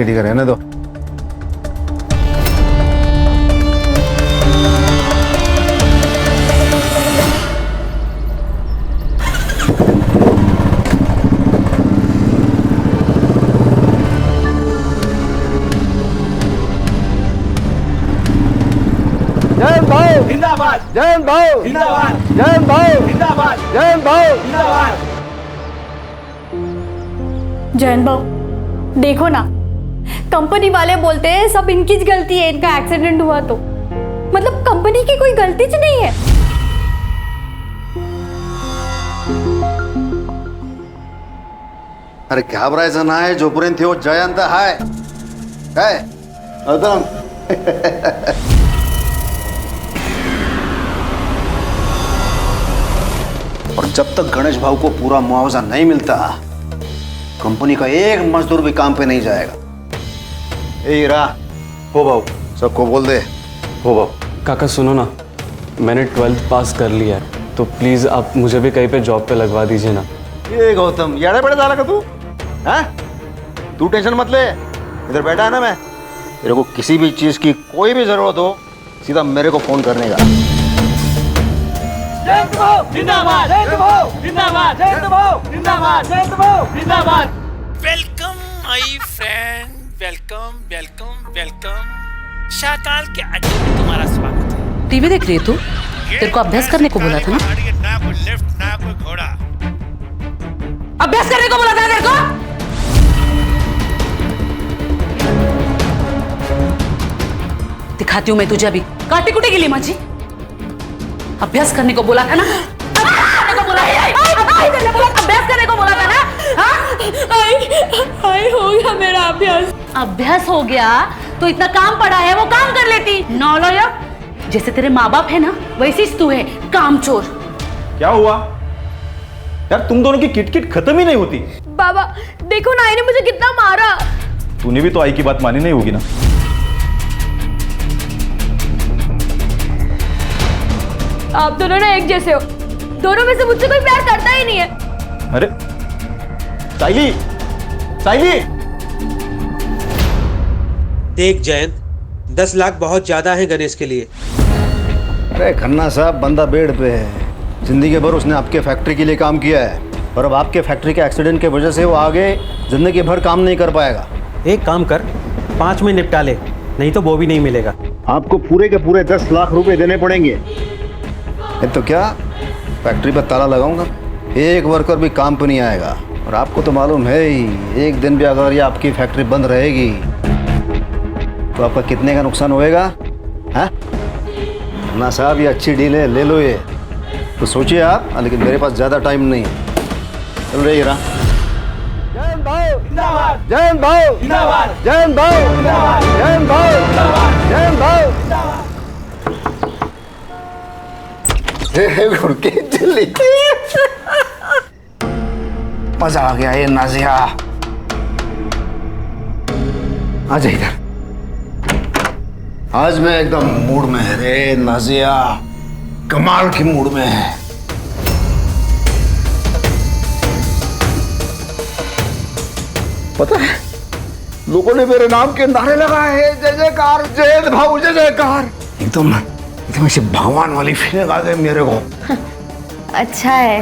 ठीक है, रहने दो। जयंत भाऊ जिंदाबाद, जयंत भाऊ जिंदाबाद, जयंत भाऊ जिंदाबाद, जयंत भाऊ जिंदाबाद। जयंत भाऊ देखो ना, कंपनी वाले बोलते हैं सब इनकी गलती है, इनका एक्सीडेंट हुआ तो मतलब कंपनी की कोई गलती च नहीं है। अरे घाबरायचं नाही, जोपर्यंत ह्यो जयंत हाय काय अदम। और जब तक गणेश भाऊ को पूरा मुआवजा नहीं मिलता, कंपनी का एक मजदूर भी काम पे नहीं जाएगा। ए हीरा, हो भाऊ। सबको बोल दे। हो भाऊ। काका सुनो ना, मैंने 12th पास कर लिया है, तो प्लीज आप मुझे भी कहीं पे जॉब पे लगवा दीजिए ना। ये गौतम याड़ा बड़े डाला का तू? हाँ? तू टेंशन मत ले, इधर बैठा है ना मैं। तेरे को किसी भी चीज की कोई भी जरूरत हो, सीधा मेरे को फोन करने का। जयंत भाऊ जिंदाबाद, जयंत भाऊ जिंदाबाद, जयंत भाऊ जिंदाबाद, जयंत भाऊ जिंदाबाद। Welcome my friend, welcome welcome welcome. Shakal के अड्डे में तुम्हारा स्वागत है। टीवी देख रही है तू? तेरे को अभ्यास करने को बोला था ना? ना कोई लिफ्ट ना कोई घोड़ा। अभ्यास करने को बोला था तेरे को? दिखाती हूँ मैं तुझे अभी। काटी कुटे गिली माझी। अभ्यास करने को बोला था ना? अभ्यास करने को बोला था ना? हो गया मेरा अभ्यास। अभ्यास हो गया तो इतना काम पड़ा है वो काम कर लेती। नौलया जैसे तेरे माँ बाप है ना, वैसी तू है कामचोर। क्या हुआ यार, तुम दोनों की किटकिट खत्म ही नहीं होती। बाबा देखो ना, आई ने मुझे कितना मारा। तूने भी तो आई की बात मानी नहीं होगी ना? आप दोनों ना एक जैसे हो, दोनों में से मुझसे कोई प्यार करता ही नहीं है। अरे साइली, साइली। देख जयंत, 10 लाख बहुत ज्यादा है गणेश के लिए। अरे खन्ना साहब, बंदा बेड पे है। जिंदगी भर उसने आपके फैक्ट्री के लिए काम किया है, और अब आपके फैक्ट्री के एक्सीडेंट की वजह से वो आगे जिंदगी भर काम नहीं कर पाएगा। एक काम कर, 5 में निपटा ले, नहीं तो वो भी नहीं मिलेगा। आपको पूरे के पूरे 10 लाख रुपए देने पड़ेंगे। तो क्या फैक्ट्री पर ताला लगाऊंगा, एक वर्कर भी काम पर नहीं आएगा। और आपको तो मालूम है ही, एक दिन भी अगर ये आपकी फैक्ट्री बंद रहेगी तो आपका कितने का नुकसान होएगा? हाँ ना साहब, ये अच्छी डील है, ले लो ये। तो सोचिए आप, लेकिन मेरे पास ज़्यादा टाइम नहीं है। चल रही हीरा। जयंत भाऊ जिंदाबाद, जयंत भाऊ जिंदाबाद, जयंत भाऊ जिंदाबाद, जयंत भाऊ जिंदाबाद, जयंत भाऊ जिंदाबाद। घुड़के चली। मजा आ गया ये नाजिया। आ जा इधर। आज मैं एकदम मूड में है रे नाजिया, कमाल की मूड में है। पता है, लोगों ने मेरे नाम के नारे लगाए हैं, जय जयकार, जयंत भाऊ जय जयकार। एकदम ऐसे भगवान वाली फीलिंग आ गई मेरे को। अच्छा है।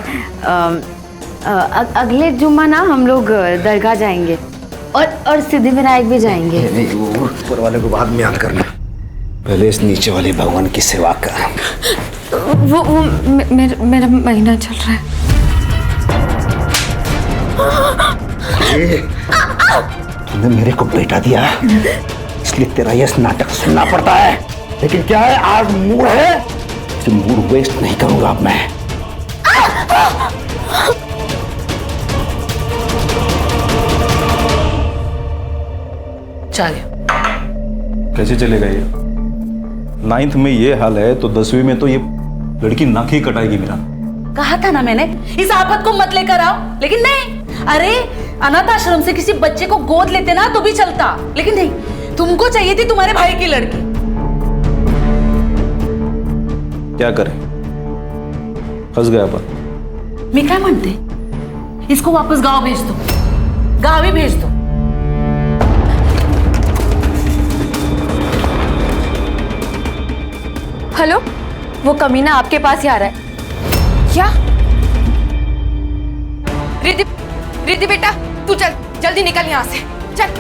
अगले जुम्मा ना हम लोग दरगाह जाएंगे और सिद्धिविनायक भी जाएंगे। नहीं, वो ऊपर वाले को बाद में याद करना, पहले इस नीचे वाले भगवान की सेवा कर। वो मेरा महीना चल रहा है। तूने मेरे को बेटा दिया, इसलिए तेरा ये नाटक सुनना पड़ता है। लेकिन क्या है, आज मूड है, इसे मूड वेस्ट नहीं करूंगा अब मैं। चलिए। कैसे चलेगा ये? 9th में ये हाल है तो 10वीं में तो ये लड़की नाक ही कटाएगी मेरा। कहा था ना मैंने, इस आफत को मत लेकर आओ, लेकिन नहीं। अरे अनाथ आश्रम से किसी बच्चे को गोद लेते ना तो भी चलता, लेकिन नहीं, तुमको चाहिए थी तुम्हारे भाई की लड़की। क्या करें, फंस गया पर। मैं क्या मानते, इसको वापस गांव भेज दो, गांव ही भेज दो। हेलो, वो कमीना आपके पास ही आ रहा है। क्या? रिद्धि, रिद्धि बेटा तू चल, जल्दी निकल यहाँ से, चल।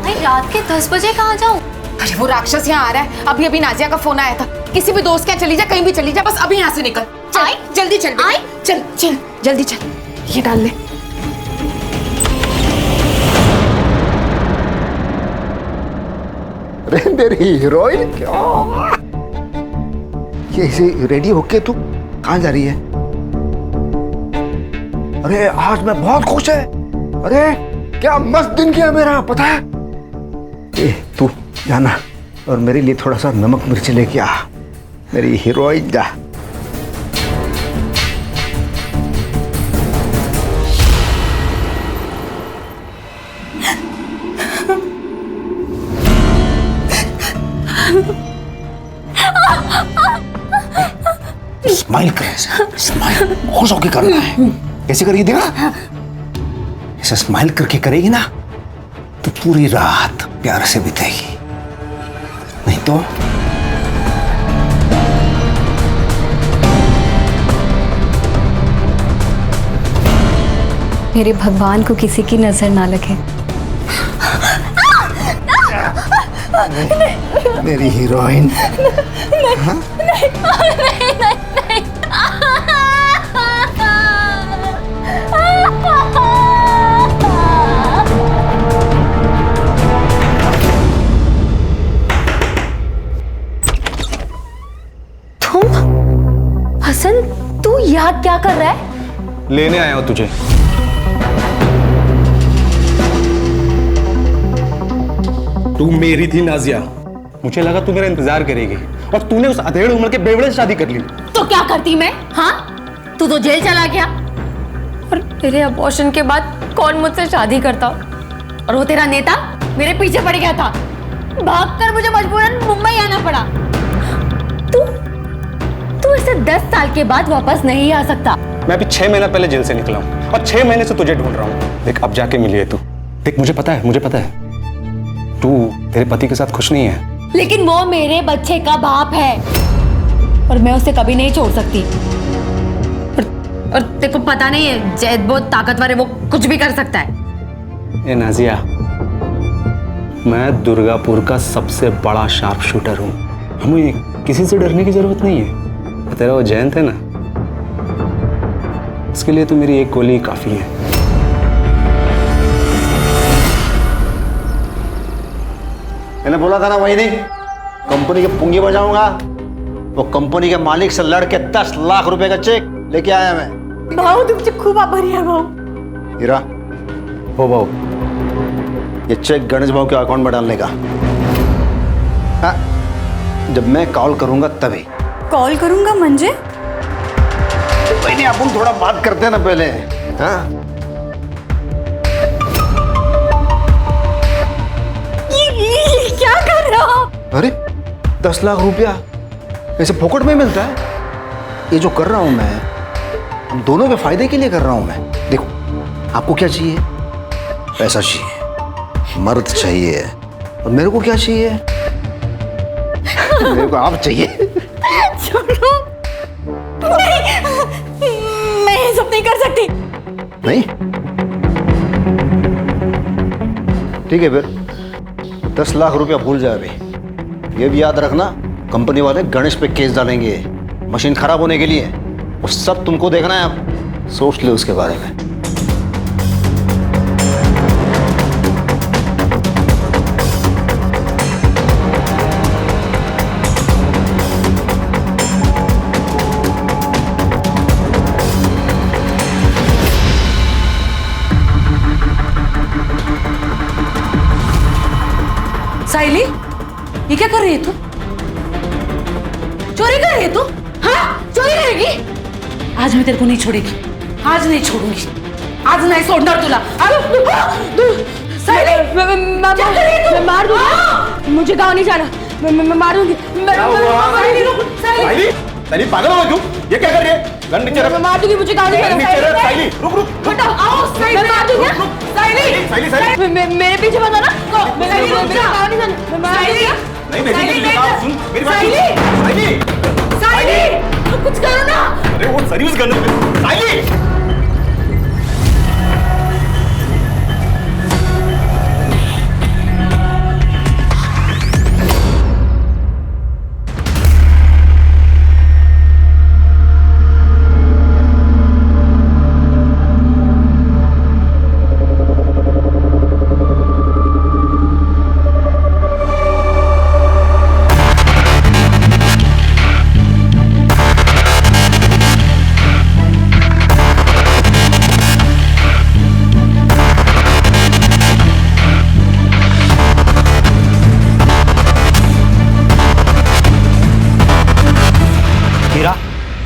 भाई रात के 10 बजे कहाँ जाऊँ? अरे वो राक्षस यहाँ आ रहा है, अभी अभी नाजिया का फोन आया था। किसी भी दोस्त के यहाँ चली जा, कहीं भी चली जा, बस अभी यहाँ से निकल। चल, जल्दी चल बेटा, चल चल जल्दी चल, ये डाल ले। अरे मेरी हीरोइन, क्या ये इसे रेडी होके तू कहाँ जा रही है? अरे आज मैं बहुत खुश है। अरे क्या मस्त दिन किया मेरा, पता है? ए तू जाना और मेरे लिए थोड़ा सा नमक मिर्च लेके आ, मेरी हीरोइन जा। स्माइल कर, स्माइल खुश होके करना है। कैसे करेगी देखा? ऐसे स्माइल करके करेगी ना तो पूरी रात प्यार से बीतेगी, नहीं तो मेरे भगवान को किसी की नजर ना लगे। मेरी हीरोइन। हसन, तू याद क्या कर रहा है? लेने आया हूं तुझे। तू मेरी थी नाजिया, मुझे लगा तू मेरा इंतजार करेगी और तूने उस अधेड़ उम्र के बेवड़े से शादी कर ली। तो क्या करती मैं? हाँ, तू तो जेल चला गया और तेरे अबॉर्शन के बाद कौन मुझसे शादी करता? और वो तेरा नेता मेरे पीछे पड़ गया था, भागकर मुझे मजबूरन मुंबई आना पड़ा। तू इसे 10 साल के बाद वापस नहीं आ सकता। मैं अभी 6 महीना पहले जेल से निकला हूँ और 6 महीने से तुझे ढूंढ रहा हूँ। देख अब जाके मिली है तू। देख मुझे पता है तू तेरे पति के साथ खुश नहीं है, लेकिन वो मेरे बच्चे का बाप है और मैं उसे कभी नहीं छोड़ सकती। और तेरे को पता नहीं है, जैद बहुत ताकतवर है, वो कुछ भी कर सकता है। ए नाजिया, मैं दुर्गापुर का सबसे बड़ा शार्प शूटर हूँ, हमें किसी से डरने की जरूरत नहीं है। तेरा वो जयंत है ना, उसके लिए तो मेरी एक गोली काफी है। मैंने बोला था ना, वही नहीं कंपनी के पुंगी बजाऊंगा। वो कंपनी के मालिक से लड़के 10 लाख रुपए का चेक लेके आया मैं। भाऊ तुमसे खूब आभारी है भाऊ। हीरा, हो भाऊ, ये चेक गणेश भाऊ के अकाउंट में डालने का। हाँ, जब मैं कॉल करूंगा तभी। कॉल करूंगा म्हणजे? कोई नहीं, अपन थोड़ा बात करते हैं ना पहले। हाँ क्या कर रहा हो? अरे 10 लाख रुपया ऐसे फोकट में मिलता है? ये जो कर रहा हूं मैं, हम दोनों के फायदे के लिए कर रहा हूं मैं। देखो, आपको क्या चाहिए? पैसा चाहिए, मर्द चाहिए, और मेरे को क्या चाहिए? मेरे को आप चाहिए। छोड़ो, नहीं, मैं ये सब नहीं कर सकती। नहीं? ठीक है फिर 10 लाख रुपया भूल जाए अभी। ये भी याद रखना, कंपनी वाले गणेश पे केस डालेंगे मशीन खराब होने के लिए। वो सब तुमको देखना है, आप सोच लो उसके बारे में। साइली, ये क्या कर रही है तू? चोरी कर रही है तू? हाँ, चोरी करेगी? आज मैं तेरे को नहीं छोड़ेगी, आज नहीं छोड़ूंगी, आज नहीं छोड़ना तुला। साइली, मैं मार दूंगी, मुझे गाँव नहीं जाना, मैं मारूंगी। साइली पागल हो क्यों? ये क्या कर रही है? गन नीचे रख। मैं मार दूंगी, मुझे गाँव नहीं जाना। नीचे रख साइली, रुक रुक। बेटा आओ, साइली मैं मार दूंगी। साइली, साइली, साइली। मेरे पीछे मत आना। मैं गाँव नहीं जाना, मैं मार दूंगी। साइली, तो कुछ करो ना। अरे वो सर्विस करने पे साइली।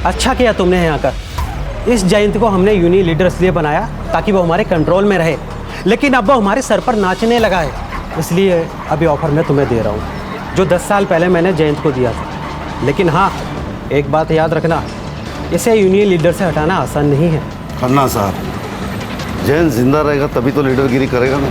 अच्छा किया तुमने यहाँ आकर। इस जयंत को हमने यूनियन लीडर इसलिए बनाया ताकि वो हमारे कंट्रोल में रहे, लेकिन अब वो हमारे सर पर नाचने लगा है। इसलिए अभी ऑफर मैं तुम्हें दे रहा हूँ जो 10 साल पहले मैंने जयंत को दिया था। लेकिन हाँ, एक बात याद रखना, इसे यूनियन लीडर से हटाना आसान नहीं है। खन्ना साहब, जयंत जिंदा रहेगा तभी तो लीडरगिरी करेगा ना।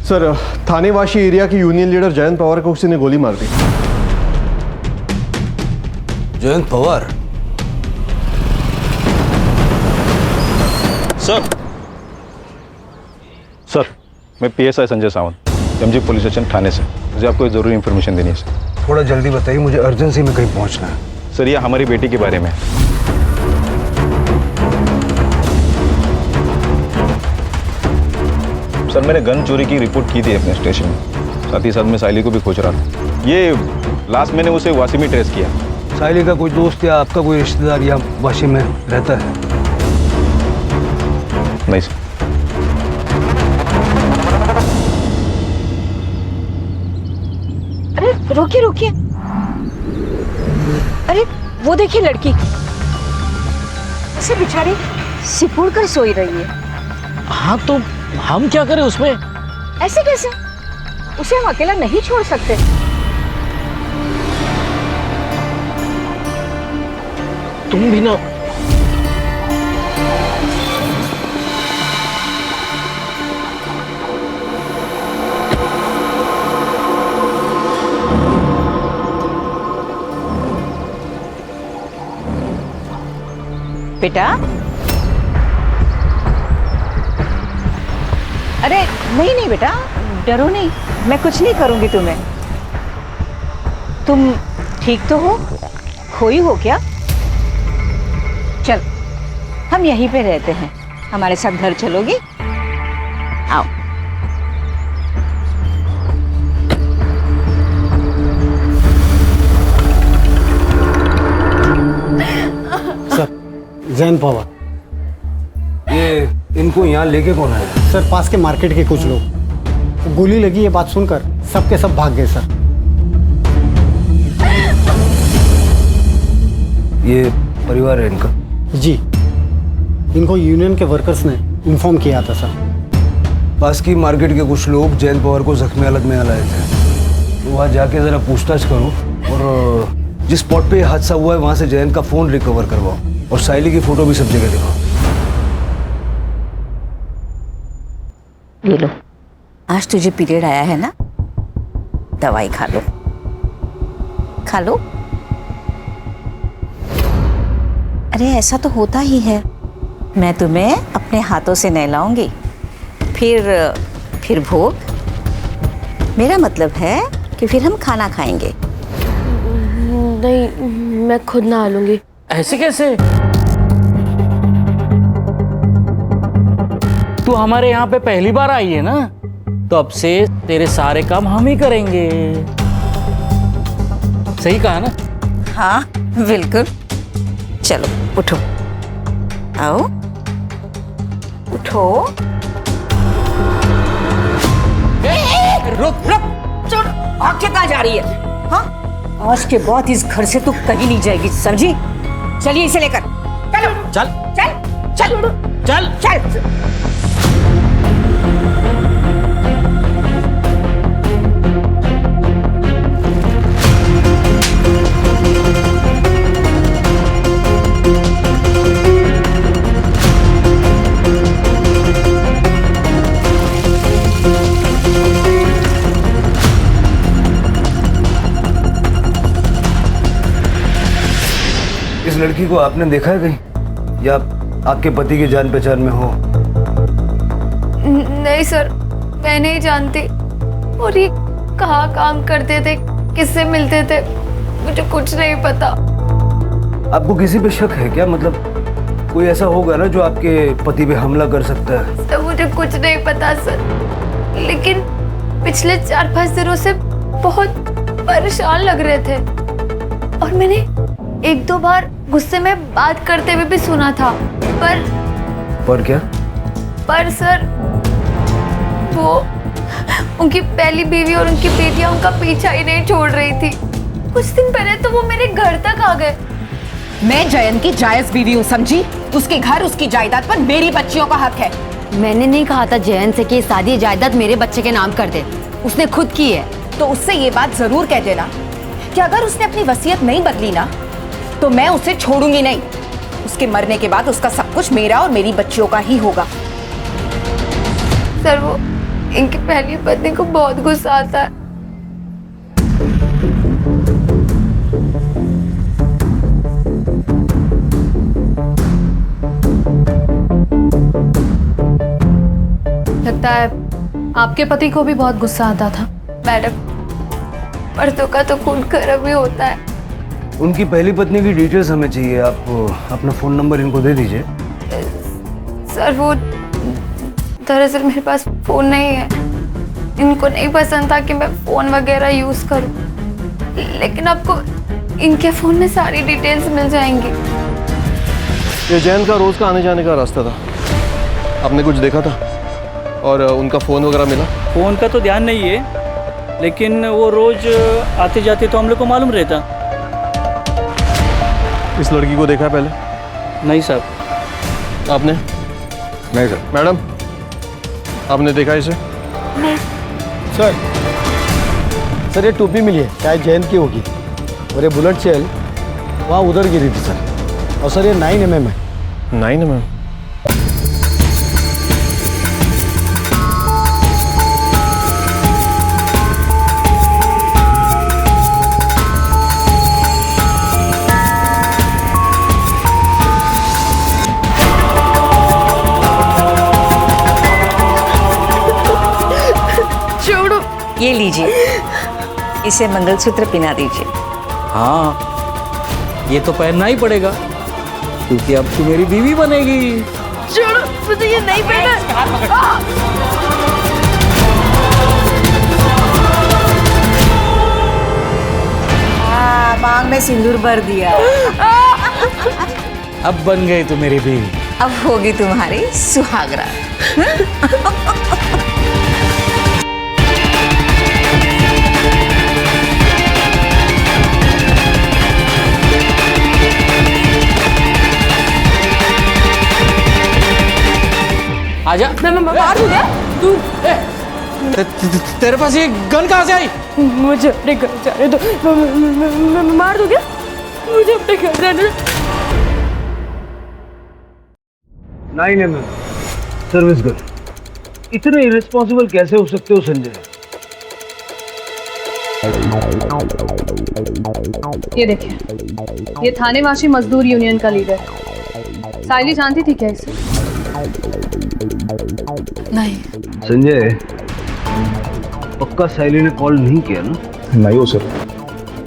सर, थानेवासी एरिया की यूनियन लीडर जयंत पवार को किसी ने गोली मार दी। जयंत पवार? सर, मैं PSI Sanjay Sawant, MG police station थाने से। मुझे आपको एक ज़रूरी इन्फॉर्मेशन देनी है सर। थोड़ा जल्दी बताइए, मुझे अर्जेंसी में कहीं पहुंचना है। सर, ये हमारी बेटी के बारे में। सर, मैंने गन चोरी की रिपोर्ट की थी अपने स्टेशन में, साथ ही साथ मैं साइली को भी खोज रहा था। ये लास्ट मैंने उसे वासी में ट्रेस किया। साइली का कोई दोस्त या आपका कोई रिश्तेदार या वाशी में रहता है? नहीं सर। अरे रुकिए रुकिए, अरे वो देखिए लड़की ऐसे बेचारी सिकुड़ कर सोई रही है। हाँ तो हम क्या करें उसमें? ऐसे कैसे? उसे हम अकेला नहीं छोड़ सकते। तुम भी ना। बेटा, अरे नहीं नहीं बेटा, डरो नहीं, मैं कुछ नहीं करूंगी तुम्हें। तुम ठीक तो हो? खोई हो क्या? चल, हम यहीं पे रहते हैं, हमारे साथ घर चलोगी? आओ। सर, जयंत पवार, ये इनको यहाँ लेके कौन आया? सर, पास के मार्केट के कुछ लोग। गोली लगी ये बात सुनकर सब के सब भाग गए सर। ये परिवार है इनका? जी, इनको यूनियन के वर्कर्स ने इन्फॉर्म किया था सर। पास की मार्केट के कुछ लोग जयंत पवार को जख्मी हालत में लाए थे, तो वहाँ जाके ज़रा पूछताछ करो और जिस स्पॉट पे हादसा हुआ है वहाँ से जयंत का फ़ोन रिकवर करवाओ और साइली की फ़ोटो भी सब जगह दिखाओ। ये लो, आज तुझे पीरियड आया है ना, दवाई खा लो, खा लो। अरे ऐसा तो होता ही है, मैं तुम्हें अपने हाथों से नहलाऊंगी, फिर भोग। मेरा मतलब है कि फिर हम खाना खाएंगे। नहीं, मैं खुद नहा लूंगी। ऐसे कैसे? तू हमारे यहाँ पे पहली बार आई है ना, तो अब से तेरे सारे काम हम ही करेंगे। सही कहा ना? हाँ बिल्कुल। चलो उठो, आओ उठो। रुक रुक, छोड़, आंखें कहाँ जा रही है? हाँ, आज के बाद इस घर से तू कहीं नहीं जाएगी, समझी? चलिए इसे लेकर चलो। चल चल चल चल चल। इस लड़की को आपने देखा है कहीं, या आपके पति की जान पहचान में हो? नहीं सर, मैं नहीं जानती। और ये कहाँ काम करते थे, किससे मिलते थे, मुझे कुछ नहीं पता। आपको किसी पे शक है क्या? मतलब कोई ऐसा होगा ना जो आपके पति पे हमला कर सकता है? सर मुझे कुछ नहीं पता सर, लेकिन पिछले 4-5 दिनों से बहुत परेशान लग रहे थे और मैंने 1-2 बार गुस्से में बात करते हुए भी सुना था। पर क्या? पर सर, वो उनकी पहली बीवी और उनकी बेटियां उनका पीछा ही नहीं छोड़ रही थी। कुछ दिन पहले तो वो मेरे घर तक आ गए। मैं जयंत की जायज बीवी हूँ, समझी? उसके घर, उसकी जायदाद पर मेरी बच्चियों का हक है। मैंने नहीं कहा था जयंत से कि शादी जायदाद मेरे बच्चे के नाम कर दे, उसने खुद की है। तो उससे ये बात जरूर कह देना कि अगर उसने अपनी वसीयत नहीं बदली ना, तो मैं उसे छोड़ूंगी नहीं। उसके मरने के बाद उसका सब कुछ मेरा और मेरी बच्चियों का ही होगा। सर वो इनकी पहली पत्नी को बहुत गुस्सा आता है। लगता है आपके पति को भी बहुत गुस्सा आता था। मैडम, मर्दों का तो खून गर्म ही होता है। उनकी पहली पत्नी की डिटेल्स हमें चाहिए। आप अपना फोन नंबर इनको दे दीजिए। सर वो दरअसल मेरे पास फोन नहीं है। इनको नहीं पसंद था कि मैं फोन वगैरह यूज करूं, लेकिन आपको इनके फोन में सारी डिटेल्स मिल जाएंगी। ये जैन का रोज का आने जाने का रास्ता था, आपने कुछ देखा था? और उनका फोन वगैरह मिला? फोन का तो ध्यान नहीं है, लेकिन वो रोज आते जाते तो हम लोग को मालूम रहता। इस लड़की को देखा है पहले? नहीं साहब। आपने? नहीं सर। मैडम, आपने देखा इसे? नहीं सर ये टोपी मिली है, शायद जयंत की होगी। और ये बुलेट चेल वहाँ उधर गिरी थी सर। और सर ये 9mm है। 9mm? ये लीजिए, इसे मंगलसूत्र पहना दीजिए। हाँ, ये तो पहनना ही पड़ेगा क्योंकि अब तू मेरी बीवी बनेगी। छोड़ो, मुझे ये नहीं पहना। मांग में सिंदूर भर दिया। अब बन गई तू मेरी बीवी। अब होगी तुम्हारी सुहागरा। आजा। मैं मार दूंगा। तू तेरे पास ये गन कहाँ से आई? मुझे अपने घर जाने दो। मैं मार दूंगा। मुझे अपने घर जाने दो। 9mm service gun. इतने इरेस्पॉन्सिबल कैसे हो सकते हो संजय? ये देखिए, ये थानेवासी मजदूर यूनियन का लीडर है। साइली जानती थी क्या इसे? नहीं। संजय, पक्का साइली ने कॉल नहीं किया ना? नहीं हो सर,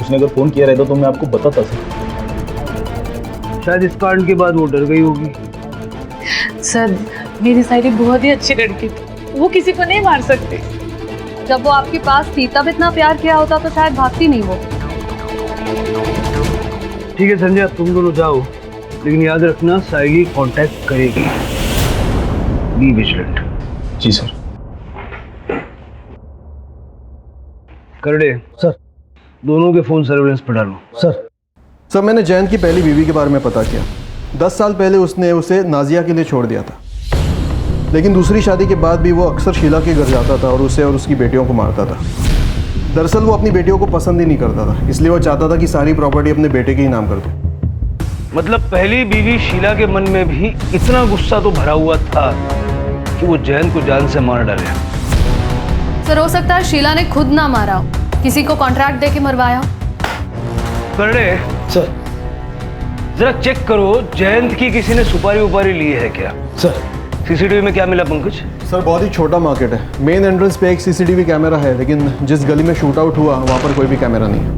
उसने अगर फोन किया रहता तो मैं आपको बताता सर। शायद इस कांड के बाद वो डर गई होगी। सर, मेरी साइली बहुत ही अच्छी लड़की थी, वो किसी को नहीं मार सकती। जब वो आपके पास थी तब इतना प्यार किया होता तो शायद भागती नहीं वो। ठीक है संजय, तुम दोनों जाओ, लेकिन याद रखना साइली कांटेक्ट करेगी। Be vigilant. जी सर। करड़े सर, दोनों के फोन सर्विलेंस पर डालो। सर मैंने जयंत की पहली बीवी के बारे में पता किया। 10 साल पहले उसने उसे नाजिया के लिए छोड़ दिया था, लेकिन दूसरी शादी के बाद भी वो अक्सर शीला के घर जाता था और उसे और उसकी बेटियों को मारता था। दरअसल वो अपनी बेटियों को पसंद ही नहीं करता था, इसलिए वो चाहता था कि सारी प्रॉपर्टी अपने बेटे के ही नाम कर दो। मतलब पहली बीवी शीला के मन में भी इतना गुस्सा तो भरा हुआ था कि वो जयंत को जान से मार डाले। सर हो सकता है शीला ने खुद ना मारा हो, किसी को कॉन्ट्रैक्ट देके मरवाया हो। करड़े सर, जरा चेक करो जयंत की किसी ने सुपारी उपारी ली है क्या? सर सीसीटीवी में क्या मिला पंकज? सर बहुत ही छोटा मार्केट है। मेन एंट्रेंस पे एक सीसीटीवी कैमरा है, लेकिन जिस गली में शूट आउट हुआ वहाँ पर कोई भी कैमरा नहीं है।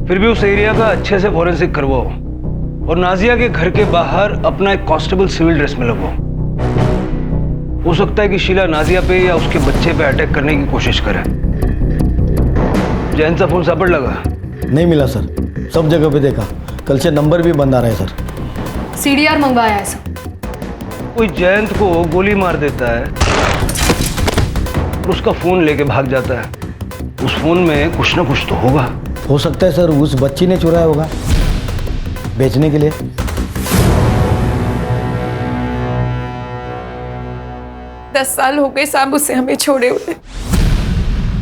फिर भी उस एरिया का अच्छे से फॉरेंसिक करवाओ और नाजिया के घर के बाहर अपना एक कांस्टेबल सिविल ड्रेस में लगवाओ। हो सकता है कि शीला नाजिया पे या उसके बच्चे पे अटैक करने की कोशिश करे। जयंत का फोन सापड़ लगा? नहीं मिला सर, सब जगह पे देखा, कल से नंबर भी बंद आ रहा है सर। सीडीआर मंगवाया है सर। कोई जयंत को गोली मार देता है और उसका फोन लेके भाग जाता है, उस फोन में कुछ ना कुछ तो होगा। हो सकता है सर उस बच्ची ने चुराया होगा बेचने के लिए। दस साल हो गए साहब उसे हमें छोड़े हुए।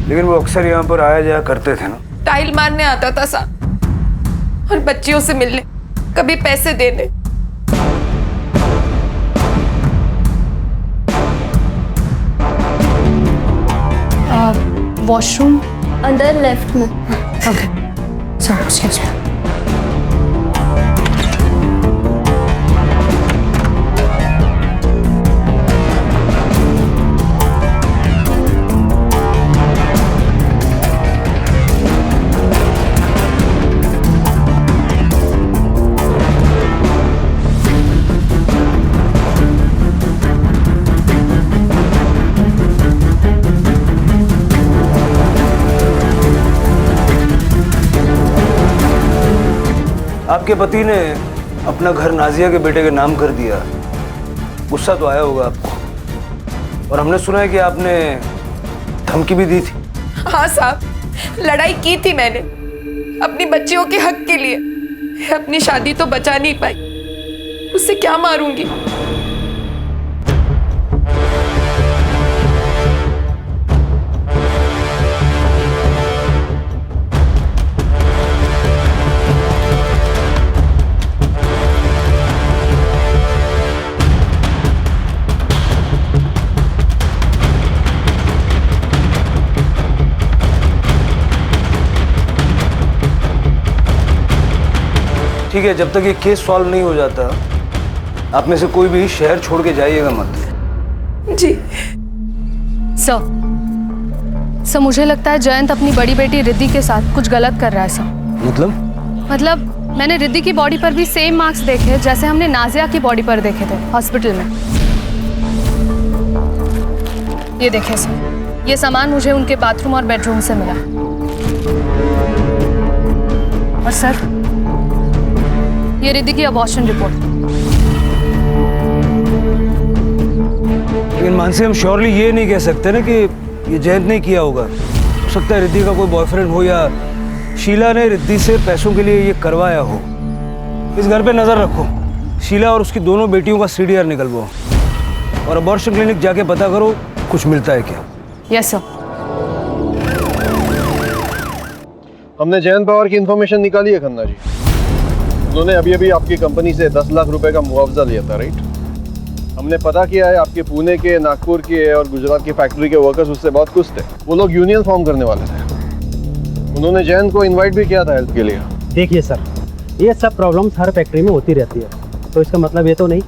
लेकिन वो अक्सर यहाँ पर आया जाया करते थे ना। टाइल मारने आता था साहब और बच्चियों से मिलने, कभी पैसे देने। वॉशरूम अंदर लेफ्ट में। Okay sir, excuse me. आपके पति ने अपना घर नाजिया के बेटे के नाम कर दिया, गुस्सा तो आया होगा आपको। और हमने सुना है कि आपने धमकी भी दी थी। हाँ साहब, लड़ाई की थी मैंने अपनी बच्चियों के हक के लिए। अपनी शादी तो बचा नहीं पाई, उससे क्या मारूंगी। ठीक है, जब तक ये केस सॉल्व नहीं हो जाता आप में से कोई भी शहर छोड़ के जाइएगा मत। जी सर, मुझे लगता है जयंत अपनी बड़ी बेटी रिद्धि के साथ कुछ गलत कर रहा है सर। मतलब मैंने रिद्धि की बॉडी पर भी सेम मार्क्स देखे जैसे हमने नाजिया की बॉडी पर देखे थे हॉस्पिटल में। ये देखें सर, ये सामान मुझे उनके बाथरूम और बेडरूम से मिला। और सर, ये रिद्धि की अबॉर्शन रिपोर्ट। लेकिन मानसी, हम श्योरली ये नहीं कह सकते ना कि ये जयंत ने किया होगा। हो सकता है रिद्धि का कोई बॉयफ्रेंड हो या शीला ने रिद्धि से पैसों के लिए ये करवाया हो। इस घर पे नजर रखो, शीला और उसकी दोनों बेटियों का सीडीआर निकलवाओ और अबॉर्शन क्लिनिक जाके पता करो कुछ मिलता है क्या। Yes sir. हमने जयंत पवार की इंफॉर्मेशन निकाली है खन्ना जी। उन्होंने अभी अभी आपकी कंपनी से 10 लाख रुपए का मुआवजा लिया था, राइट? हमने पता किया है आपके पुणे के, नागपुर के और गुजरात की फैक्ट्री के वर्कर्स उससे बहुत खुश थे। वो लोग यूनियन फॉर्म करने वाले थे। उन्होंने जयंत को इनवाइट भी किया था हेल्प के लिए। देखिए सर, ये सब प्रॉब्लम्स हर फैक्ट्री में होती रहती है, तो इसका मतलब ये तो नहीं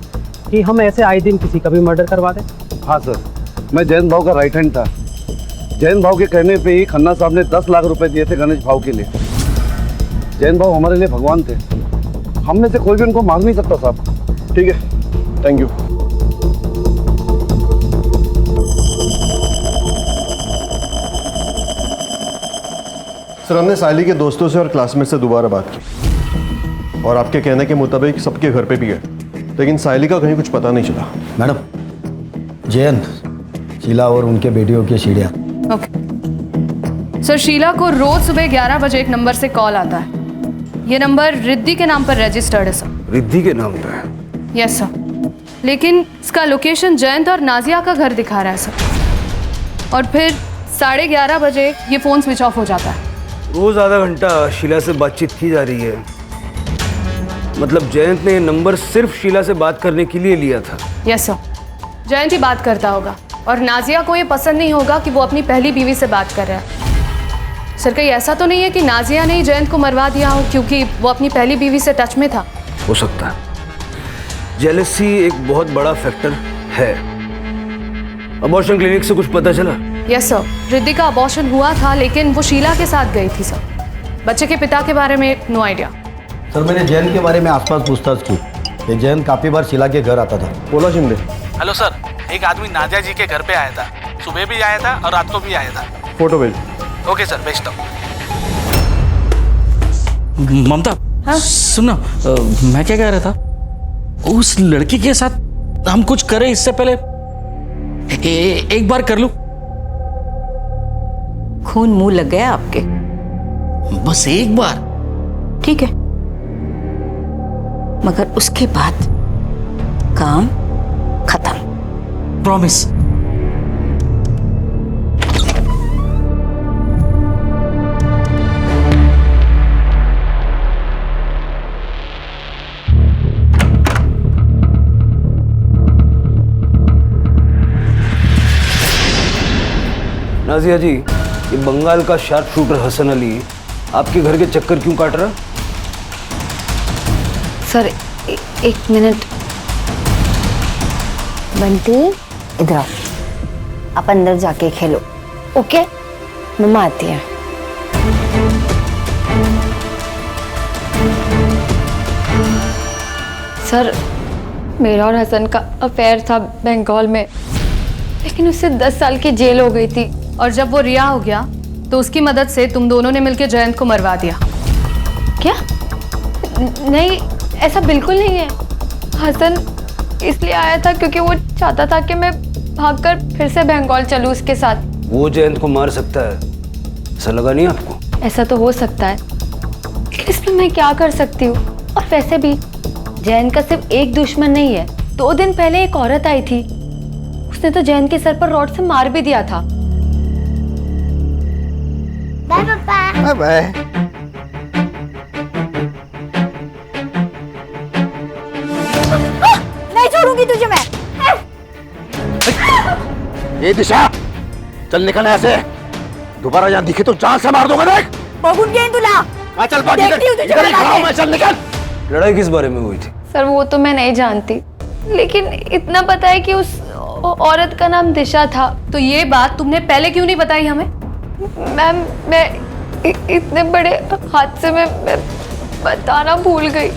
कि हम ऐसे आए दिन किसी का भी मर्डर करवा दें। हाँ सर, मैं जयंत भाव का राइट हैंड था। जयंत भाव के कहने पे ही खन्ना साहब ने 10 लाख रुपए दिए थे गणेश भाव के लिए। जयंत भाव हमारे लिए भगवान थे, हम में से कोई भी उनको मार नहीं सकता साहब। ठीक है, थैंक यू। सर, हमने साइली के दोस्तों से और क्लासमेट से दोबारा बात की और आपके कहने के मुताबिक सबके घर पे भी गए, लेकिन साइली का कहीं कुछ पता नहीं चला। मैडम, जयंत, शीला और उनके बेटियों के सीढ़ियाँ। ओके सर शीला को रोज सुबह 11 बजे एक नंबर से कॉल आता है। ये नंबर रिद्धि के नाम पर रजिस्टर्ड है सर। रिद्धि के नाम पे है? यस सर, लेकिन इसका लोकेशन जयंत और नाजिया का घर दिखा रहा है सर। और फिर 11:30 बजे ये फ़ोन स्विच ऑफ हो जाता है। रोज आधा घंटा शीला से बातचीत की जा रही है, मतलब जयंत ने ये नंबर सिर्फ शीला से बात करने के लिए लिया था। यस सर, जयंत ही बात करता होगा और नाजिया को ये पसंद नहीं होगा कि वो अपनी पहली बीवी से बात कर रहा है। सर कहीं ऐसा तो नहीं है कि नाजिया ने ही जयंत को मरवा दिया हो क्योंकि वो अपनी पहली बीवी से टच में था? हो सकता है, जेलसी एक बहुत बड़ा फैक्टर है। अबॉर्शन क्लिनिक से कुछ पता चला? यस सर, रिद्धि का अबॉर्शन हुआ था लेकिन वो शीला के साथ गई थी सर। बच्चे के पिता के बारे में नो आइडिया। सर मैंने जयंत के बारे में आसपास पूछताछ की, ये जयंत काफी बार शीला के घर आता था। बोला शिंदे। हेलो सर, एक आदमी नादिया जी के घर पे आया था, सुबह भी आया था और रात को भी आया था। फोटो भेज। ओके सर, भेजता हूँ। ममता, हाँ? सुनो, मैं क्या कह रहा था, उस लड़की के साथ हम कुछ करें इससे पहले एक बार कर लूं। खून मुंह लग गया आपके? बस एक बार? ठीक है, मगर उसके बाद काम खत्म। प्रॉमिस। नाजिया जी, ये बंगाल का शार्प शूटर हसन अली आपके घर के चक्कर क्यों काट रहा? सर एक मिनट। बंटी इधर आओ, आप अंदर जाके खेलो। ओके, मम्मा आती है। सर मेरा और हसन का अफेयर था बंगाल में, लेकिन उससे 10 साल की जेल हो गई थी। और जब वो रिहा हो गया तो उसकी मदद से तुम दोनों ने मिलकर जयंत को मरवा दिया। क्या? नहीं, ऐसा बिल्कुल नहीं है। हसन इसलिए आया था क्योंकि वो चाहता था कि मैं भागकर फिर से बंगाल चलूं उसके साथ। वो जयंत को मार सकता है, ऐसा लगा नहीं आपको? ऐसा तो हो सकता है, लेकिन इसमें मैं क्या कर सकती हूँ? और वैसे भी जयंत का सिर्फ एक दुश्मन नहीं है। 2 दिन पहले एक औरत आई थी, उसने तो जयंत के सर पर रॉड से मार भी दिया था। बाय पापा। बाय। नहीं छोड़ूंगी तुझे मैं। ये दिशा, चल निकल यहाँ से। दोबारा यहाँ दिखे तो जान से मार दूंगा। देख बगुन गई तुला। चल भाग, चल निकल। लड़ाई किस बारे में हुई थी? सर वो तो मैं नहीं जानती, लेकिन इतना पता है कि उस औरत का नाम दिशा था। तो ये बात तुमने पहले क्यों नहीं बताई हमें? मैम मैं इतने बड़े हादसे में मैं बताना भूल गई।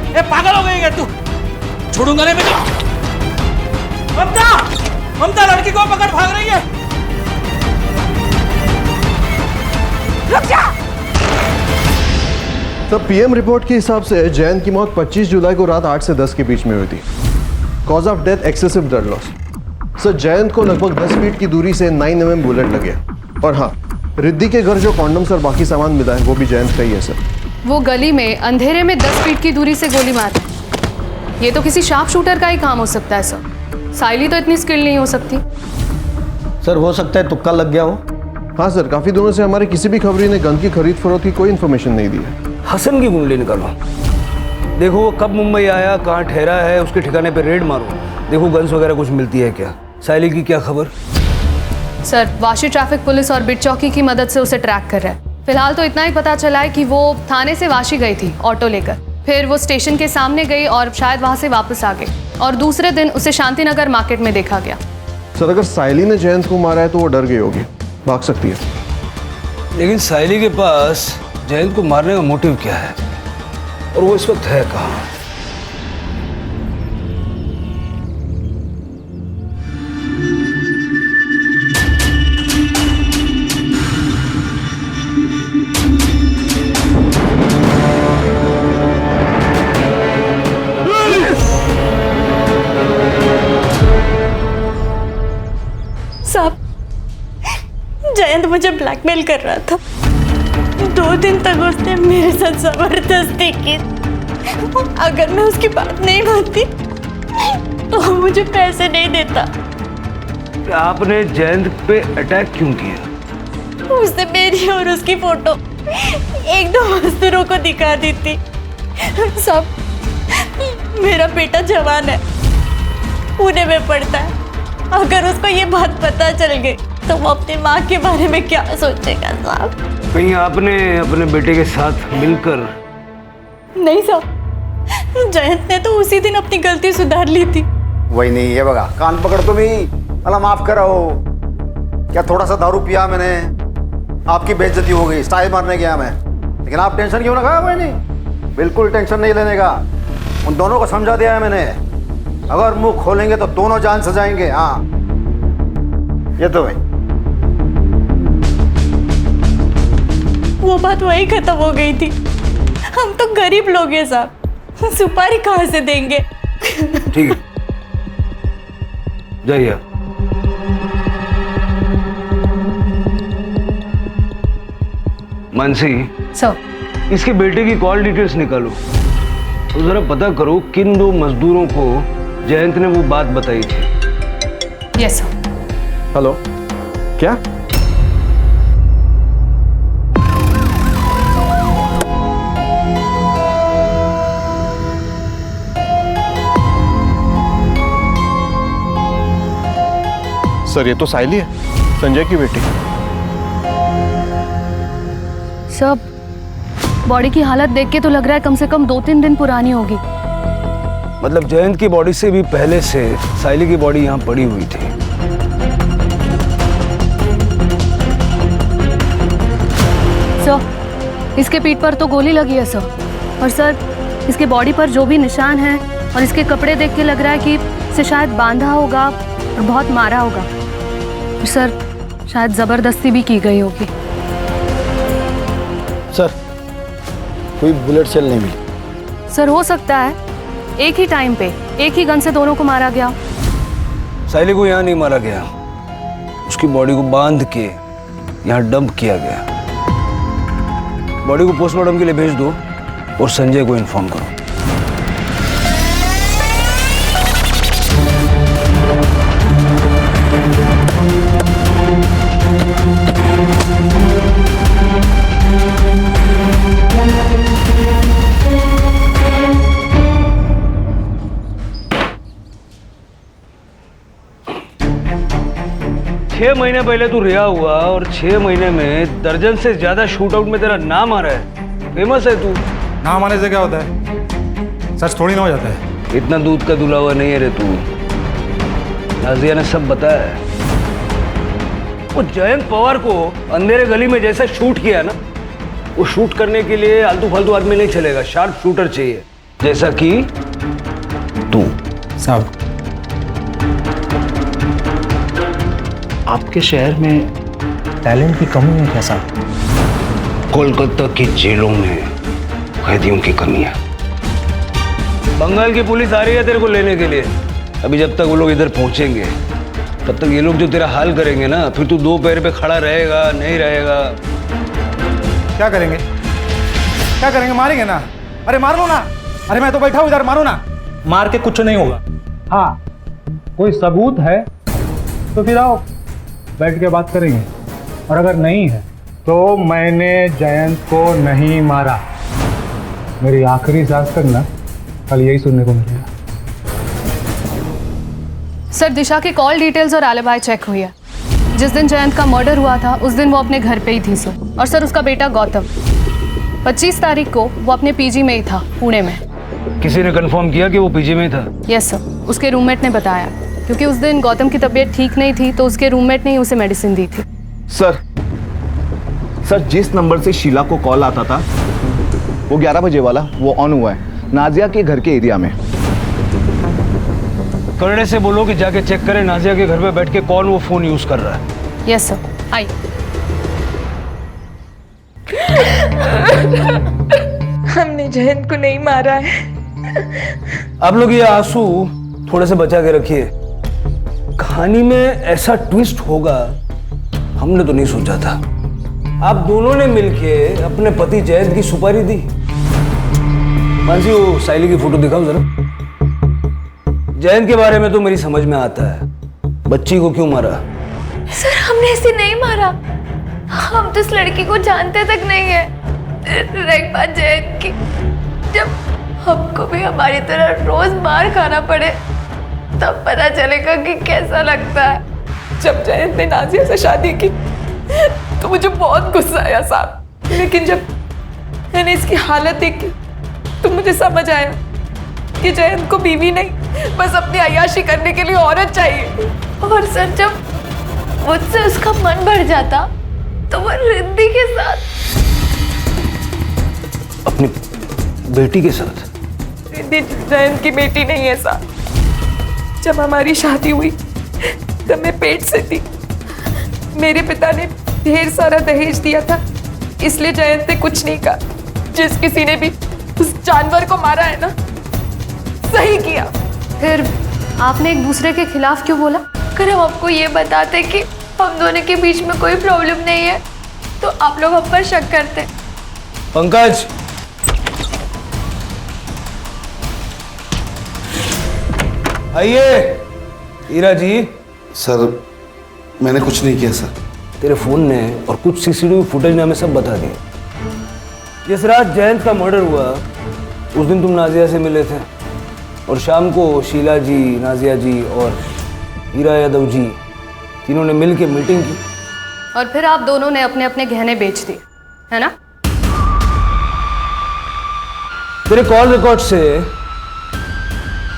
ए पागल हो गई है तू? छोड़ूंगा नहीं मैं। ममता, ममता लड़की को पकड़, भाग रही है। रुक जा। तब पीएम रिपोर्ट के हिसाब से जयंत की मौत 25 जुलाई को रात 8 से 10 के बीच में हुई थी। Cause of death excessive blood loss. Sir Jayant को लगभग 10 फीट की दूरी से 9 mm बुलेट लगे। और हाँ, रिद्धि के घर जो कॉन्डम्स और बाकी सामान मिला है वो भी जयंत का ही है सर। वो गली में अंधेरे में 10 फीट की दूरी से गोली मार, ये तो किसी शार्प शूटर का ही काम हो सकता है सर। साइली तो इतनी स्किल नहीं हो सकती। सर हो सकता है तुक्का लग गया हो। हाँ सर, काफी दिनों से हमारे किसी भी खबरी ने गन की खरीद फरोख्त की कोई इन्फॉर्मेशन नहीं दी है। हसन की कुंडली निकालो, देखो वो कब मुंबई आया, कहाँ ठहरा है, उसके ठिकाने पे रेड मारो, देखो गन्स वगैरह कुछ मिलती है क्या। साइली की क्या खबर? सर वाशी ट्रैफिक पुलिस और बिट चौकी की मदद से उसे ट्रैक कर रहा है। फिलहाल तो इतना ही पता चला है कि वो थाने से वाशी गई थी ऑटो लेकर, फिर वो स्टेशन के सामने गई और शायद वहां से वापस आ गई, और दूसरे दिन उसे शांतिनगर मार्केट में देखा गया। सर अगर साइली ने जयंत को मारा है तो वो डर गई होगी, भाग सकती है। लेकिन साइली के पास जयंत को मारने का मोटिव क्या है, और वो इस वक्त है कहाँ? मुझे ब्लैकमेल कर रहा था। 2 दिन तक उसने मेरे साथ जबरदस्ती की। अगर मैं उसकी बात नहीं मानती तो वो मुझे पैसे नहीं देता। आपने जयंत पे अटैक क्यों किया? उसने मेरी और उसकी फोटो 1-2 मजदूरों को दिखा दी थी। सब, मेरा बेटा जवान है, पुणे में पढ़ता है। अगर उसको ये बात पता चल गई तो वो अपनी माँ के बारे में क्या सोचेगा साहब? कहीं आपने अपने बेटे के साथ मिलकर? नहीं साहब, जयंत ने तो उसी दिन अपनी गलती सुधार ली थी। वही नहीं है बगा, कान पकड़ तुम ही। अल्लाह माफ करो, क्या थोड़ा सा दारू पिया मैंने, आपकी बेइज्जती हो गई, स्टाइल मारने गया मैं। लेकिन आप टेंशन क्यों लगा? वही नहीं, बिल्कुल टेंशन नहीं लेने का। उन दोनों को समझा दिया है मैंने, अगर मुंह खोलेंगे तो दोनों जान से जाएंगे। हाँ, ये तो भाई वो बात वही खत्म हो गई थी। हम तो गरीब लोग हैं साहब, सुपारी कहाँ से देंगे? ठीक है, जाइए। मानसी सर, इसके बेटे की कॉल डिटेल्स निकालो तो जरा पता करो किन 2 मजदूरों को जयंत ने वो बात बताई थी। Yes sir. हेलो, क्या? सर, ये तो साइली है, संजय की बेटी। सर, बॉडी की हालत देख के तो लग रहा है कम से कम 2-3 दिन पुरानी होगी। मतलब जयंत की बॉडी से भी पहले से साइली की बॉडी यहाँ पड़ी हुई थी। सर, इसके पीठ पर तो गोली लगी है सर। और सर, इसके बॉडी पर जो भी निशान है और इसके कपड़े देख के लग रहा है कि इसे शायद बांधा होगा और बहुत मारा होगा। और सर, शायद जबरदस्ती भी की गई होगी। सर, कोई बुलेट सेल नहीं मिली। सर, हो सकता है एक ही टाइम पे एक ही गन से दोनों को मारा गया। साइली को यहाँ नहीं मारा गया, उसकी बॉडी को बांध के यहाँ डंप किया गया। बॉडी को पोस्टमार्टम के लिए भेज दो और संजय को इन्फॉर्म करो। छह महीने पहले तू रिहा हुआ और 6 महीने में दर्जन से ज्यादा शूट आउट में तेरा नाम आ रहा है। फेमस है तू। नाम आने से क्या होता है? सच थोड़ी ना हो जाता है। इतना दूध का दुला हुआ नहीं है रे तू। नाजिया ने सब बताया है। वो जयंत पवार को अंधेरे गली में जैसा शूट किया ना, वो शूट करने के लिए आलतू फालतू आदमी नहीं चलेगा, शार्प शूटर चाहिए, जैसा कि तू। साहब, आपके शहर में टैलेंट की कमी है क्या साहब? कोलकाता की जेलों में कैदियों की कमी है। बंगाल की पुलिस आ रही है तेरे को लेने के लिए। अभी जब तक वो लोग इधर पहुंचेंगे तब तक ये लोग जो तेरा हाल करेंगे ना, फिर तू 2 पैर पे खड़ा रहेगा नहीं रहेगा। क्या करेंगे? क्या करेंगे? मारेंगे ना? अरे मार लो ना। अरे मैं तो बैठा हूँ इधर, मारो ना। मार के कुछ नहीं होगा। हाँ, कोई सबूत है तो फिर आओ, बैठ के बात करेंगे। और अगर नहीं है तो मैंने जयंत को नहीं मारा। मेरी आखिरी सांस तक ना कल यही सुनने को मिलेगा। सर, दिशा की कॉल डिटेल्स और एलिबाई चेक हुई है। जिस दिन जयंत का मर्डर हुआ था उस दिन वो अपने घर पे ही थी सर। और सर, उसका बेटा गौतम 25 तारीख को वो अपने पीजी में ही था, पुणे में। किसी ने कंफर्म किया कि वो पीजी में था? यस सर, उसके रूममेट ने बताया, क्योंकि उस दिन गौतम की तबीयत ठीक नहीं थी तो उसके रूममेट ने ही उसे मेडिसिन दी थी। सर, जिस नंबर से शीला को कॉल आता था वो 11 बजे वाला, वो ऑन हुआ है नाजिया के घर के एरिया में। करने से बोलो कि जाके चेक करें नाजिया के घर पे बैठ के कौन वो फोन यूज कर रहा है। यस सर, आई। हमने जयंत को नहीं मारा है। आप लोग ये आंसू थोड़े से बचा के रखिए। कहानी में ऐसा ट्विस्ट होगा हमने तो नहीं सोचा था। आप दोनों ने मिलके अपने पति जयंत की सुपारी दी। मानसी, वो साइली की फोटो दिखाओ जरा। जयंत के बारे में तो मेरी समझ में आता है, बच्ची को क्यों मारा? सर हमने इसे नहीं मारा, हम तो इस लड़की को जानते तक नहीं है। एक बात जयंत की, जब हमको भी हमारी तरह रोज मार खाना पड़े तब पता चलेगा कि कैसा लगता है। जब जयंत ने नाजिया से शादी की तो मुझे बहुत गुस्सा आया साहब, लेकिन जब मैंने इसकी हालत देखी तो मुझे समझ आया कि जयंत को बीवी नहीं, बस अपनी अय्याशी करने के लिए औरत चाहिए। और सर जब मुझसे उसका मन बढ़ जाता तो वो रिद्धि के साथ, अपनी बेटी के साथ? रिद्धि जयंत की बेटी नहीं है साहब। जब हमारी शादी हुई तब मैं पेट से थी। मेरे पिता ने ढेर सारा दहेज दिया था, इसलिए जयंत ने कुछ नहीं कहा। जिस किसी ने भी उस जानवर को मारा है ना, सही किया। फिर आपने एक दूसरे के खिलाफ क्यों बोला? अगर हम आपको ये बताते कि हम दोनों के बीच में कोई प्रॉब्लम नहीं है तो आप लोग हम पर शक करते। पंकज, आइए। हीरा जी। सर मैंने कुछ नहीं किया सर। तेरे फोन ने और कुछ सीसीटीवी फुटेज ने हमें सब बता दिया। जिस रात जयंत का मर्डर हुआ उस दिन तुम नाजिया से मिले थे, और शाम को शीला जी, नाजिया जी और हीरा यादव जी तीनों ने मिलकर मीटिंग की। और फिर आप दोनों ने अपने अपने गहने बेच दिए, है ना? तेरे कॉल रिकॉर्ड से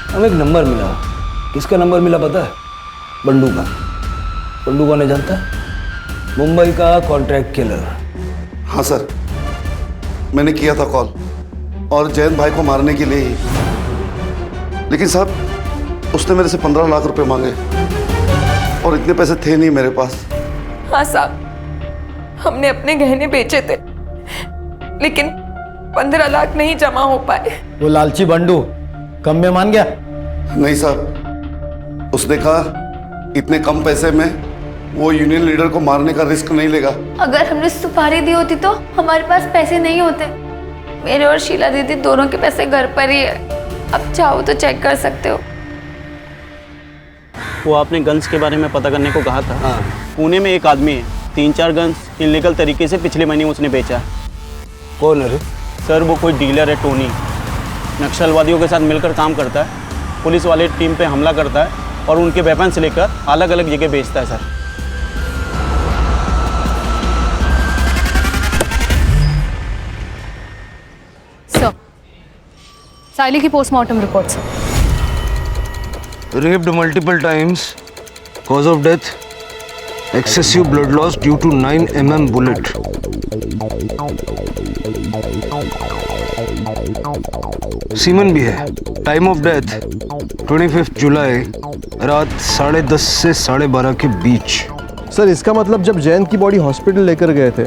हमें एक नंबर मिला। किसका नंबर मिला पता है? बंडू का। बंडू कौन है जानता है? मुंबई का कॉन्ट्रैक्ट किलर। हाँ सर, मैंने किया था कॉल, और जयंत भाई को मारने के लिए ही। लेकिन साहब उसने मेरे से 15 लाख रुपए मांगे, और इतने पैसे थे नहीं मेरे पास। हाँ साहब, हमने अपने गहने बेचे थे, लेकिन 15 लाख नहीं जमा हो पाए। वो लालची बंडू कम में मान गया? नहीं साहब, उसने कहा इतने कम पैसे में वो यूनियन लीडर को मारने का रिस्क नहीं लेगा। अगर हमने सुपारी दी होती तो हमारे पास पैसे नहीं होते। मेरे और शीला दीदी दोनों के पैसे घर पर ही है, अब चाहो तो चेक कर सकते हो। वो आपने गन्स के बारे में पता करने को कहा था। हाँ। पुणे में एक आदमी है, 3-4 गन्स इलीगल तरीके से पिछले महीने उसने बेचा है। कौन है? सर वो कोई डीलर है, टोनी। नक्सलवादियों के साथ मिलकर काम करता है, पुलिस वाले टीम पे हमला करता है और उनके वेपन से लेकर अलग अलग जगह बेचता है सर। सर, साइली की postmortem report sir. Raped multiple times, cause of death, excessive blood loss due to 9 mm bullet. Semen भी है। टाइम ऑफ डेथ 25 जुलाई रात 10:30 से 12:30 के बीच। सर इसका मतलब जब जयंत की बॉडी हॉस्पिटल लेकर गए थे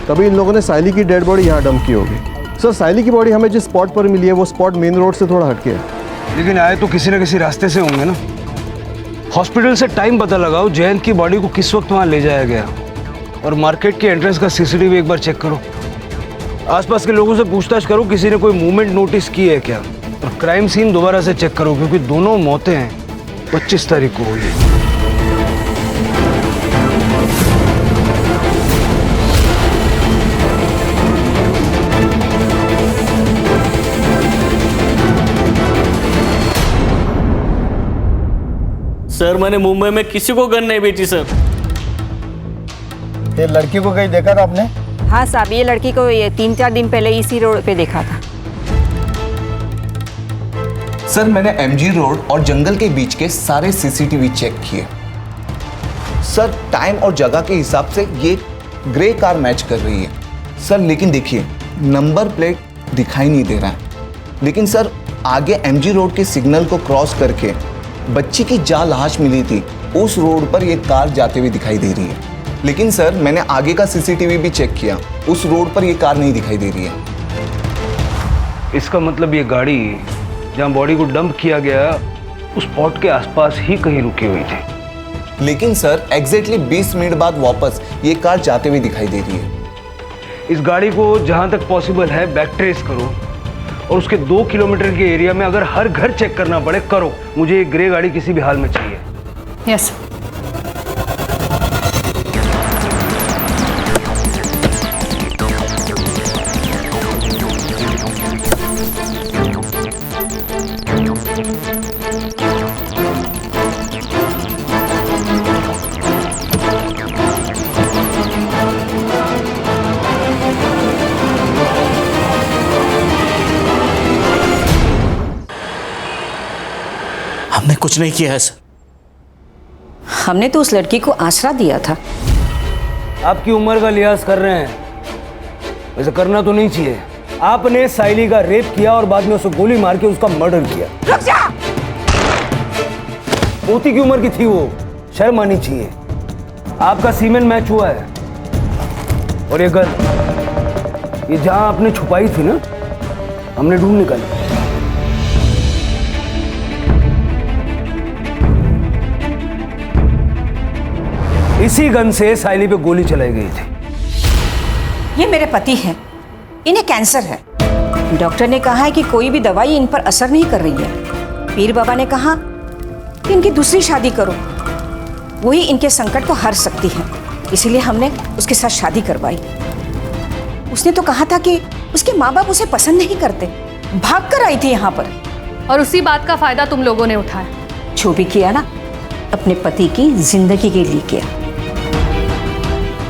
तभी इन लोगों ने साइली की डेड बॉडी यहाँ डंप की होगी। सर साइली की बॉडी हमें जिस स्पॉट पर मिली है वो स्पॉट मेन रोड से थोड़ा हटके है। लेकिन आए तो किसी न किसी रास्ते से होंगे ना। हॉस्पिटल से टाइम पता लगाओ, जयंत की बॉडी को किस वक्त वहाँ ले जाया गया, और मार्केट के एंट्रेंस का सीसीटीवी एक बार चेक करो। आसपास के लोगों से पूछताछ करो, किसी ने कोई मूवमेंट नोटिस की है क्या, और क्राइम सीन दोबारा से चेक करो, क्योंकि दोनों मौतें 25 तारीख को हुई। सर मैंने मुंबई में किसी को गन नहीं बेची सर। ये लड़की को कहीं देखा था आपने? हाँ साहब, ये लड़की को ये 3-4 दिन पहले इसी रोड पे देखा था। सर मैंने एमजी रोड और जंगल के बीच के सारे सीसीटीवी चेक किए। सर टाइम और जगह के हिसाब से ये ग्रे कार मैच कर रही है सर, लेकिन देखिए नंबर प्लेट दिखाई नहीं दे रहा है। लेकिन सर आगे एमजी रोड के सिग्नल को क्रॉस करके बच्ची की जहाँ लाश मिली थी उस रोड पर ये कार जाते हुए दिखाई दे रही है। लेकिन सर मैंने आगे का सीसीटीवी भी चेक किया, उस रोड पर ये कार नहीं दिखाई दे रही है। इसका मतलब ये गाड़ी जहाँ बॉडी को डंप किया गया उस स्पॉट के आसपास ही कहीं रुकी हुई थी। लेकिन सर एग्जैक्टली 20 मिनट बाद वापस ये कार जाते हुए दिखाई दे रही है। इस गाड़ी को जहां तक पॉसिबल है बैक ट्रेस करो और उसके 2 किलोमीटर के एरिया में अगर हर घर चेक करना पड़े करो। मुझे ये ग्रे गाड़ी किसी भी हाल में चाहिए। यस। हमने कुछ नहीं किया है सर। हमने तो उस लड़की को आसरा दिया था। आपकी उम्र का लिहाज कर रहे हैं, वैसे करना तो नहीं चाहिए। आपने साइली का रेप किया और बाद में उसे गोली मार के उसका मर्डर किया। रुक जा! पोती की उम्र की थी वो, शर्म आनी चाहिए। आपका सीमेन मैच हुआ है और ये गन, ये जहां आपने छुपाई थी ना, हमने ढूंढ निकाली। इसी गन से साइली पे गोली चलाई गई थी। ये मेरे पति हैं, इन्हें कैंसर है। डॉक्टर ने कहा है कि कोई भी दवाई इन पर असर नहीं कर रही है। पीर बाबा ने कहा कि इनकी दूसरी शादी करो, वही इनके संकट को हर सकती है। इसीलिए हमने उसके साथ शादी करवाई। उसने तो कहा था कि उसके माँ बाप उसे पसंद नहीं करते, भाग कर आई थी यहाँ पर। और उसी बात का फायदा तुम लोगों ने उठाया। जो भी किया ना, अपने पति की जिंदगी के लिए किया।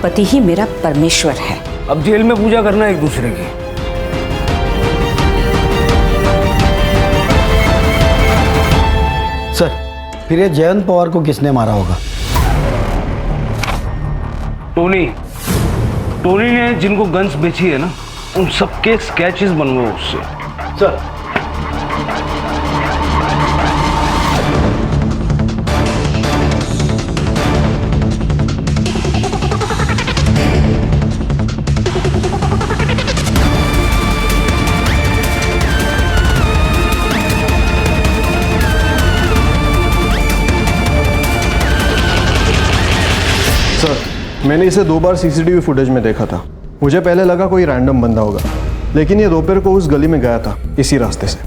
पति ही मेरा परमेश्वर है। अब जेल में पूजा करना एक दूसरे की। सर, फिर ये जयंत पवार को किसने मारा होगा? टोनी ने जिनको गन्स बेची है ना, उन सबके स्केचेस बनवाओ उससे। सर, मैंने इसे 2 बार सीसीटीवी फुटेज में देखा था। मुझे पहले लगा कोई रैंडम बंदा होगा, लेकिन ये दोपहर को उस गली में गया था इसी रास्ते से,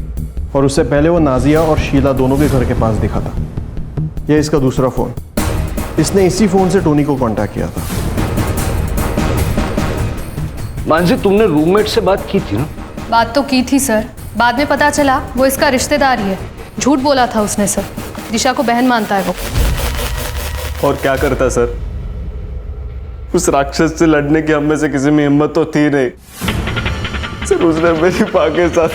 और उससे पहले वो नाजिया और शीला दोनों के घर के पास दिखा था। ये इसका दूसरा फ़ोन, इसने इसी फ़ोन से टोनी को कांटेक्ट किया था। मानसी, तुमने रूममेट से बात की थी ना? बात तो की थी सर, बाद में पता चला वो इसका रिश्तेदार ही है। झूठ बोला था उसने सर। दिशा को बहन मानता है वो। और क्या करता सर? उस राक्षस से लड़ने की हम में से किसी में हिम्मत तो थी नहीं सर। उसने मेरी माँ के साथ,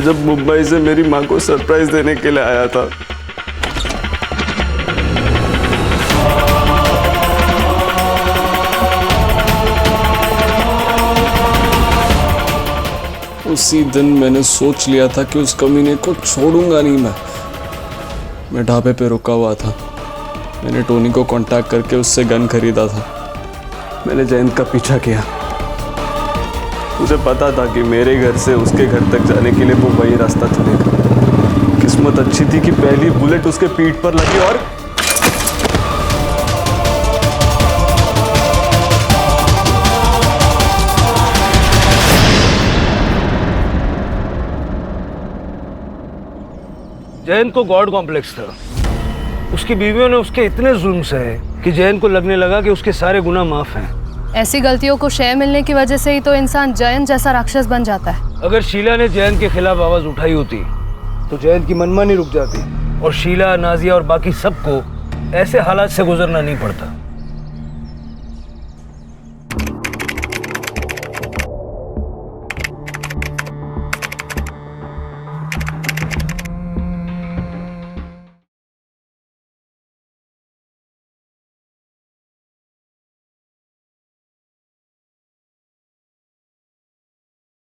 जब मुंबई से मेरी माँ को सरप्राइज देने के लिए आया था, उसी दिन मैंने सोच लिया था कि उस कमीने को छोड़ूंगा नहीं। मैं ढाबे पे रुका हुआ था। मैंने टोनी को कांटेक्ट करके उससे गन खरीदा था। मैंने जयंत का पीछा किया। मुझे पता था कि मेरे घर से उसके घर तक जाने के लिए वो वही रास्ता चलेगा। किस्मत अच्छी थी कि पहली बुलेट उसके पीठ पर लगी और जयंत को गॉड कॉम्प्लेक्स था। उसकी बीवियों ने उसके इतने जुल्म सहे कि जयंत को लगने लगा कि उसके सारे गुनाह माफ हैं। ऐसी गलतियों को शय मिलने की वजह से ही तो इंसान जयंत जैसा राक्षस बन जाता है। अगर शीला ने जयंत के खिलाफ आवाज उठाई होती तो जयंत की मनमानी रुक जाती और शीला, नाजिया और बाकी सबको ऐसे हालात से गुजरना नहीं पड़ता।